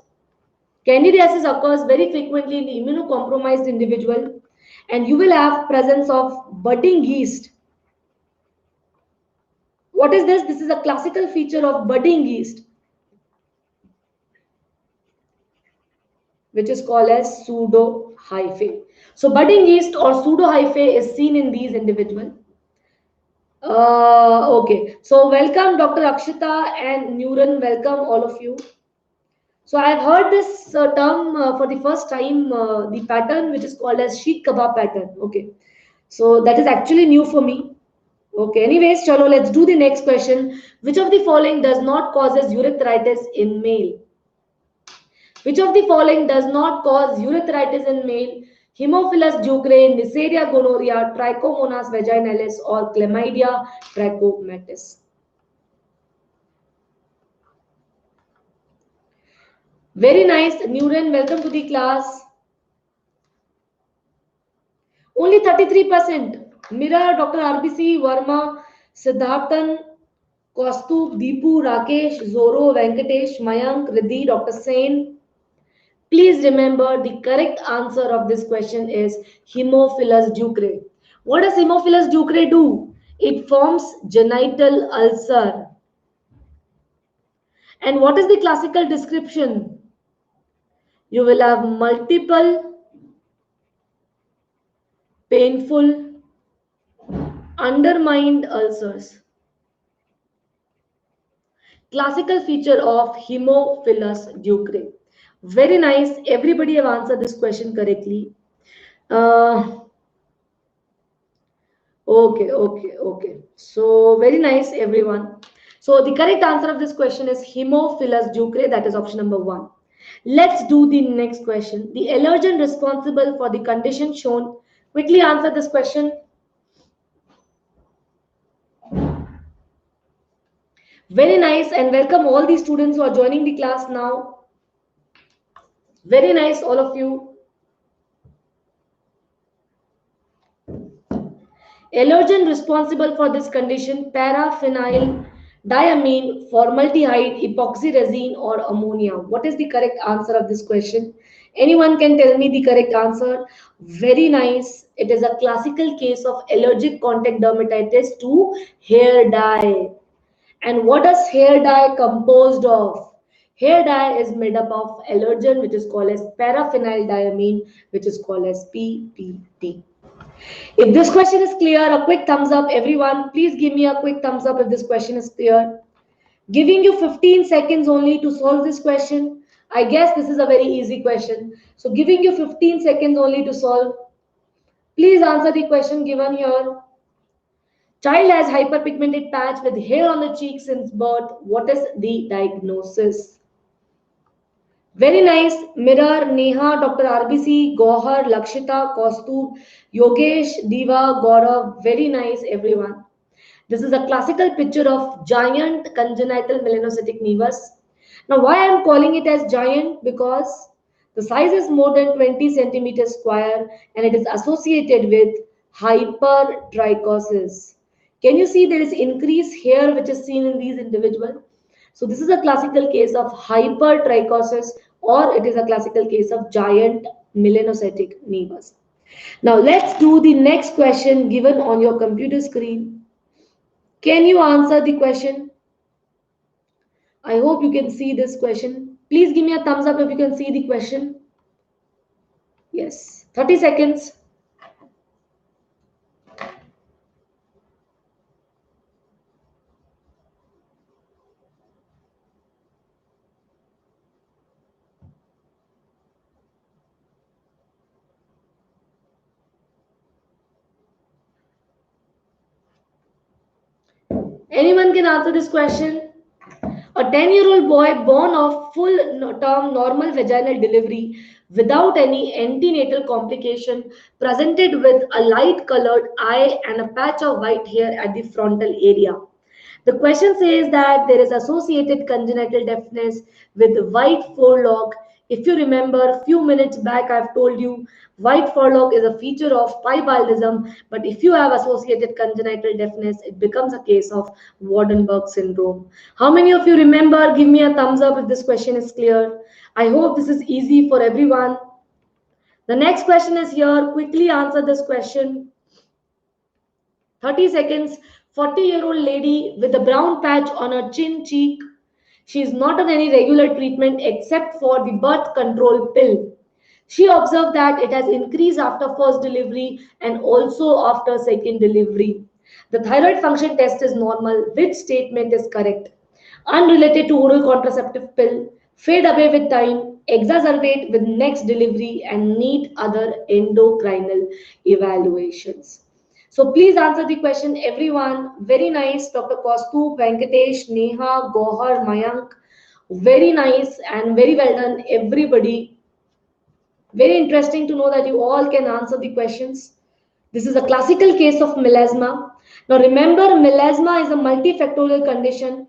candidiasis occurs very frequently in the immunocompromised individual, and you will have presence of budding yeast. What is this? This is a classical feature of budding yeast, which is called as pseudohyphae. So budding yeast or pseudohyphae is seen in these individuals. Okay, so welcome Dr. Akshita and Nuran, welcome all of you. So I've heard this term for the first time, the pattern which is called as sheet kebab pattern. Okay, so that is actually new for me. Okay, anyways, chalo, let's do the next question. Which of the following does not causes urethritis in male? Which of the following does not cause urethritis in male? Haemophilus ducrei, Neisseria gonorrhea, Trichomonas vaginalis, or Chlamydia trachomatis? Very nice. Nuran, welcome to the class. Only 33%. Mira, Dr. RBC, Verma, Siddharthan, Kaustubh, Deepu, Rakesh, Zoro, Venkatesh, Mayank, Riddhi, Dr. Sen. Please remember the correct answer of this question is Haemophilus ducre. What does Haemophilus ducre do? It forms genital ulcer. And what is the classical description? You will have multiple painful undermined ulcers. Classical feature of Haemophilus ducre. Very nice. Everybody have answered this question correctly. Okay. So very nice, everyone. So the correct answer of this question is Haemophilus ducre. That is option number 1. Let's do the next question. The allergen responsible for the condition shown. Quickly answer this question. Very nice, and welcome all the students who are joining the class now. Very nice, all of you. Allergen responsible for this condition, paraphenyl diamine, formaldehyde, epoxy resin, or ammonia. What is the correct answer of this question? Anyone can tell me the correct answer? Very nice. It is a classical case of allergic contact dermatitis to hair dye. And what does hair dye composed of? Hair dye is made up of allergen, which is called as paraphenyl which is called as PPT. If this question is clear, a quick thumbs up, everyone. Please give me a quick thumbs up if this question is clear. Giving you 15 seconds only to solve this question. I guess this is a very easy question. So giving you 15 seconds only to solve. Please answer the question given here. Child has hyperpigmented patch with hair on the cheek since birth. What is the diagnosis? Very nice. Mirror, Neha, Dr. RBC, Gohar, Lakshita, Kaustubh, Yogesh, Diva, Gaurav. Very nice, everyone. This is a classical picture of giant congenital melanocytic nevus. Now, why I am calling it as giant? Because the size is more than 20 centimeters square and it is associated with hypertrichosis. Can you see there is increased hair which is seen in these individuals? So this is a classical case of hypertrichosis, or it is a classical case of giant melanocytic nevus. Now let's do the next question given on your computer screen. Can you answer the question? I hope you can see this question. Please give me a thumbs up if you can see the question. Yes, 30 seconds. Anyone can answer this question? A 10-year-old boy born of full-term normal vaginal delivery without any antenatal complication presented with a light-colored eye and a patch of white hair at the frontal area. The question says that there is associated congenital deafness with white forelock. If you remember, a few minutes back I've told you white forelock is a feature of piebaldism, but if you have associated congenital deafness, it becomes a case of Waardenburg syndrome. How many of you remember? Give me a thumbs up if this question is clear. I hope this is easy for everyone. The next question is here. Quickly answer this question. 30 seconds. 40-year-old lady with a brown patch on her chin cheek. She is not on any regular treatment except for the birth control pill. She observed that it has increased after first delivery and also after second delivery. The thyroid function test is normal. Which statement is correct? Unrelated to oral contraceptive pill, fade away with time, exacerbate with next delivery, and need other endocrinal evaluations. So please answer the question, everyone. Very nice, Dr. Kaustubh, Venkatesh, Neha, Gohar, Mayank. Very nice and very well done, everybody. Very interesting to know that you all can answer the questions. This is a classical case of melasma. Now remember, melasma is a multifactorial condition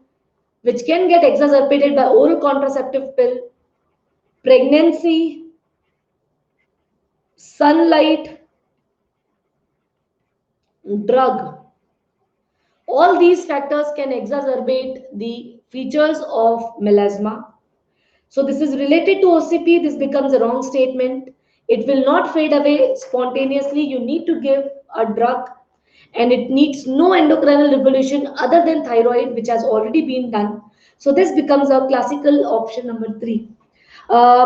which can get exacerbated by oral contraceptive pill. pregnancy, sunlight, drug. All these factors can exacerbate the features of melasma. So this is related to OCP. This becomes a wrong statement. It will not fade away spontaneously. You need to give a drug, and it needs no endocrinal revolution other than thyroid, which has already been done. So this becomes a classical option number 3.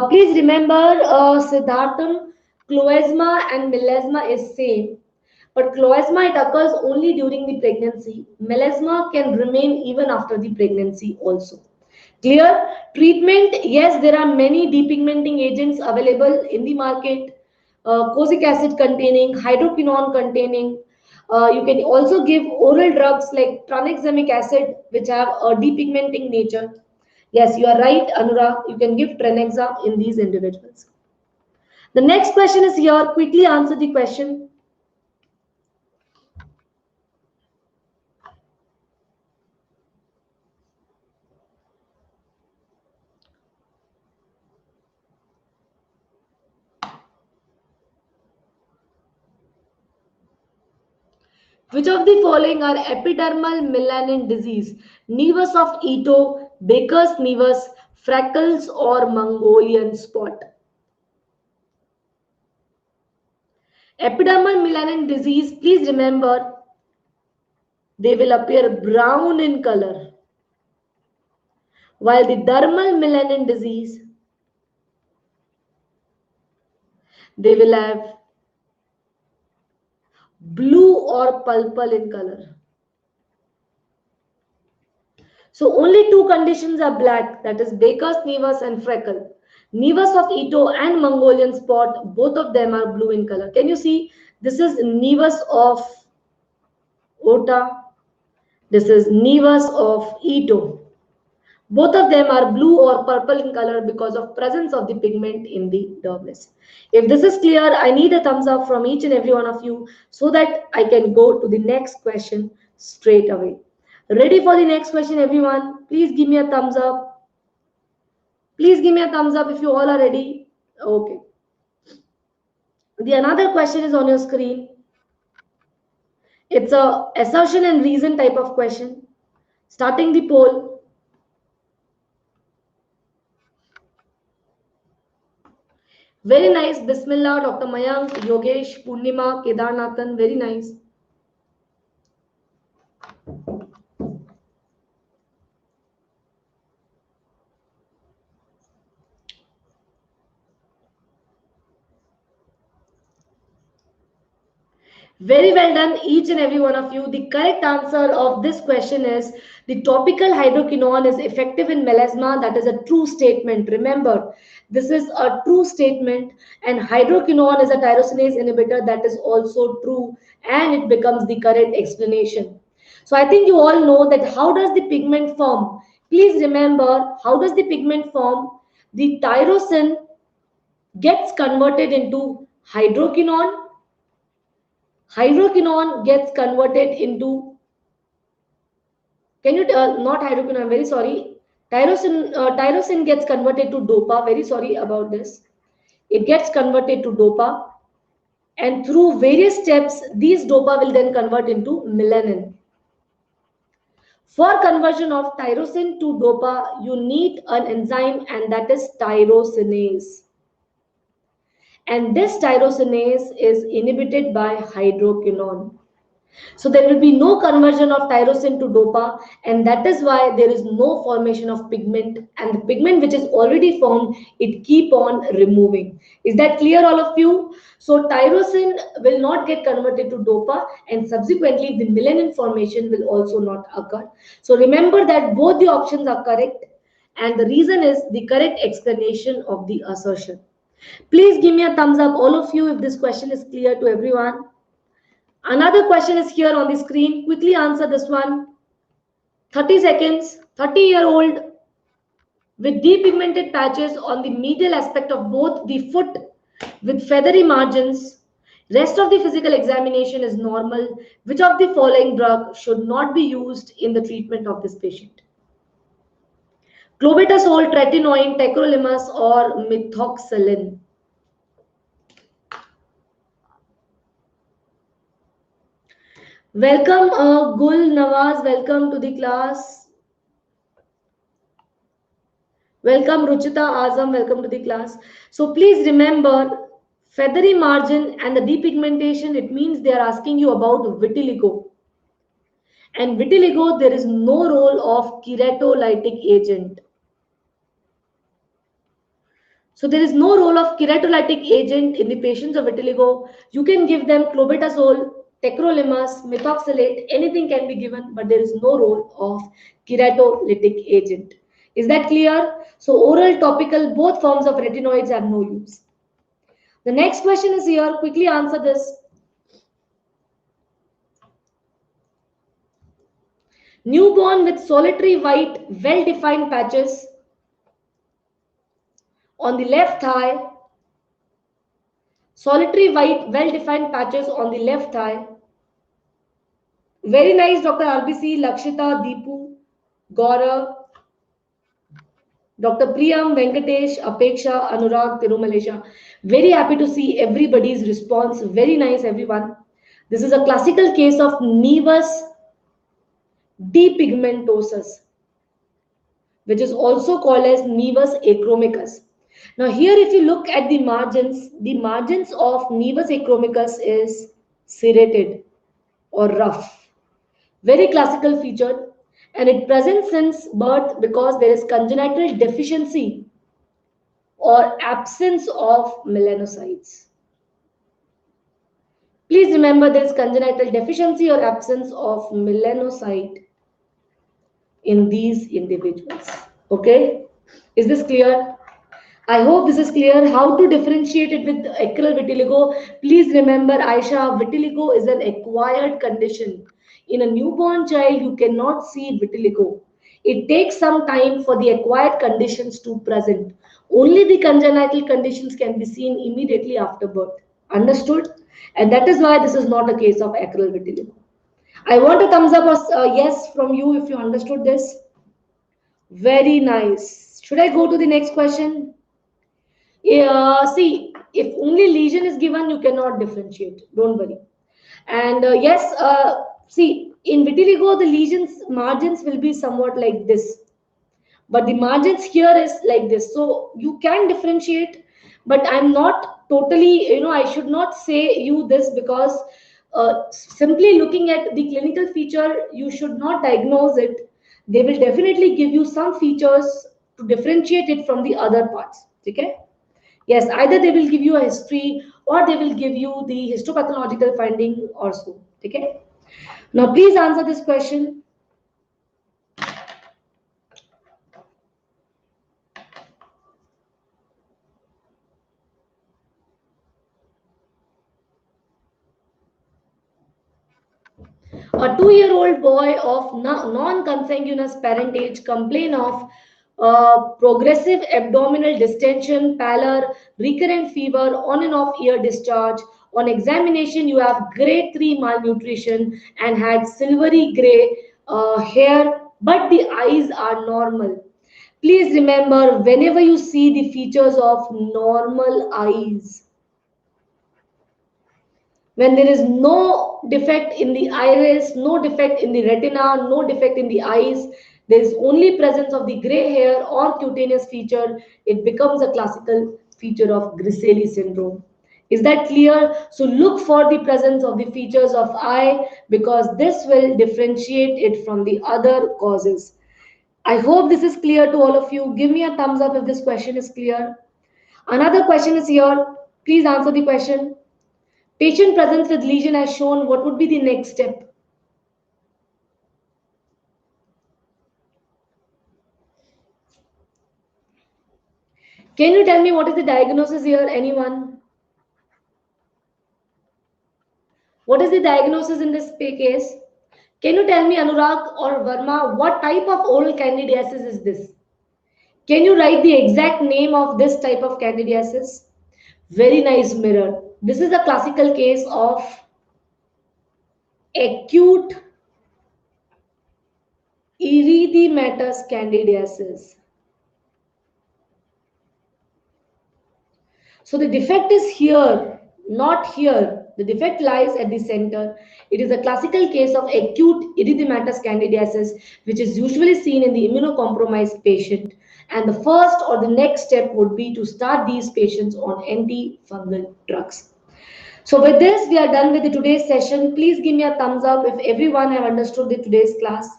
Please remember, Siddhartham, chloasma and melasma is same, but chloasma it occurs only during the pregnancy. Melasma can remain even after the pregnancy also. Clear? Treatment, yes, there are many depigmenting agents available in the market, kojic acid containing, hydroquinone containing. You can also give oral drugs like tranexamic acid, which have a depigmenting nature. Yes, you are right, Anurag. You can give Trenexa in these individuals. The next question is here. Quickly answer the question. Which of the following are epidermal melanin disease? Nevus of Ito, Baker's nevus, freckles, or Mongolian spot? Epidermal melanin disease, please remember, they will appear brown in color. While the dermal melanin disease, they will have blue or purple in color. So only two conditions are black, that is Baker's nevus and freckle. Nevus of Ito and Mongolian spot, both of them are blue in color. Can you see? This is nevus of Ota. This is nevus of Ito. Both of them are blue or purple in color because of presence of the pigment in the dermis. If this is clear, I need a thumbs up from each and every one of you so that I can go to the next question straight away. Ready for the next question, everyone? Please give me a thumbs up. Please give me a thumbs up if you all are ready. Okay. The another question is on your screen. It's a assertion and reason type of question. Starting the poll. Very nice. Bismillah, Dr. Mayank, Yogesh, Purnima, Kedarnathan. Very nice. Very well done, each and every one of you. The correct answer of this question is the topical hydroquinone is effective in melasma. That is a true statement. Remember, this is a true statement, and hydroquinone is a tyrosinase inhibitor. That is also true, and it becomes the correct explanation. So I think you all know that how does the pigment form? Please remember, how does the pigment form? The tyrosin gets converted into hydroquinone. Hydroquinone gets converted into, can you not hydroquinone, I'm very sorry, tyrosin gets converted to dopa. Very sorry about this. It gets converted to dopa, and through various steps these dopa will then convert into melanin. For conversion of tyrosin to dopa, you need an enzyme, and that is tyrosinase, and this tyrosinase is inhibited by hydroquinone. So there will be no conversion of tyrosin to dopa, and that is why there is no formation of pigment, and the pigment which is already formed, it keep on removing. Is that clear, all of you? So tyrosin will not get converted to dopa, and subsequently the melanin formation will also not occur. So remember that both the options are correct, and the reason is the correct explanation of the assertion. Please give me a thumbs up, all of you, if this question is clear to everyone. Another question is here on the screen. Quickly answer this one. 30 seconds. 30-year-old with depigmented patches on the medial aspect of both the foot with feathery margins. Rest of the physical examination is normal. Which of the following drug should not be used in the treatment of this patient? Clobetasol, tretinoin, tacrolimus, or methoxyline? Welcome, Gul Nawaz. Welcome to the class. Welcome, Ruchita Azam. Welcome to the class. So please remember, feathery margin and the depigmentation, it means they are asking you about vitiligo. And vitiligo, there is no role of keratolytic agent. So there is no role of keratolytic agent in the patients of vitiligo. You can give them clobetasol, tacrolimus, methoxylate, anything can be given, but there is no role of keratolytic agent. Is that clear? So oral, topical, both forms of retinoids have no use. The next question is here. Quickly answer this. Newborn with solitary white, well-defined patches on the left thigh. Solitary white, well-defined patches on the left thigh. Very nice, Dr. RBC, Lakshita, Deepu, Gaurav, Dr. Priyam, Venkatesh, Apeksha, Anurag, Tirumalesha. Very happy to see everybody's response. Very nice, everyone. This is a classical case of nevus depigmentosus, which is also called as nevus acromicus. Now here, if you look at the margins of nevus acromicus is serrated or rough. Very classical feature, and it presents since birth because there is congenital deficiency or absence of melanocytes. Please remember there is congenital deficiency or absence of melanocyte in these individuals. Okay, is this clear? I hope this is clear. How to differentiate it with acral vitiligo? Please remember, Aisha, vitiligo is an acquired condition. In a newborn child, you cannot see vitiligo. It takes some time for the acquired conditions to present. Only the congenital conditions can be seen immediately after birth. Understood? And that is why this is not a case of acral vitiligo. I want a thumbs up or yes from you if you understood this. Very nice. Should I go to the next question? See, if only lesion is given, you cannot differentiate. Don't worry. And yes, see, in vitiligo, the lesions margins will be somewhat like this, but the margins here is like this. So you can differentiate, but I'm not totally, I should not say you this because simply looking at the clinical feature, you should not diagnose it. They will definitely give you some features to differentiate it from the other parts. Okay. Yes, either they will give you a history or they will give you the histopathological finding or so. Okay. Now, please answer this question. A 2-year-old boy of non-consanguineous parentage complain of progressive abdominal distension, pallor, recurrent fever, on and off ear discharge. On examination, you have grade 3 malnutrition and had silvery gray hair, but the eyes are normal. Please remember, whenever you see the features of normal eyes, when there is no defect in the iris, no defect in the retina, no defect in the eyes, there is only presence of the gray hair or cutaneous feature, it becomes a classical feature of Griscelli syndrome. Is that clear? So look for the presence of the features of eye because this will differentiate it from the other causes. I hope this is clear to all of you. Give me a thumbs up if this question is clear. Another question is here. Please answer the question. Patient presents with lesion as shown, what would be the next step? Can you tell me what is the diagnosis here, anyone? What is the diagnosis in this case? Can you tell me, Anurag or Verma, what type of oral candidiasis is this? Can you write the exact name of this type of candidiasis? Very nice, Mirror. This is a classical case of acute erythematous candidiasis. So the defect is here, not here. The defect lies at the center. It is a classical case of acute erythematous candidiasis, which is usually seen in the immunocompromised patient. And the first or the next step would be to start these patients on antifungal drugs. So with this, we are done with the today's session. Please give me a thumbs up if everyone have understood the today's class.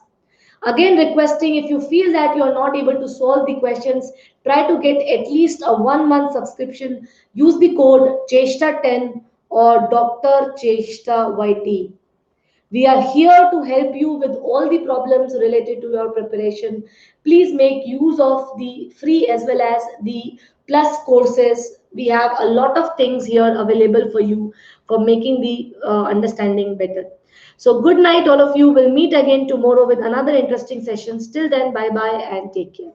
Again, requesting if you feel that you are not able to solve the questions, try to get at least a 1 month subscription. Use the code CHESTA10 or Dr. Cheshta YT. We are here to help you with all the problems related to your preparation. Please make use of the free as well as the plus courses. We have a lot of things here available for you for making the understanding better. So good night, all of you. We'll meet again tomorrow with another interesting session. Till then, bye bye and take care.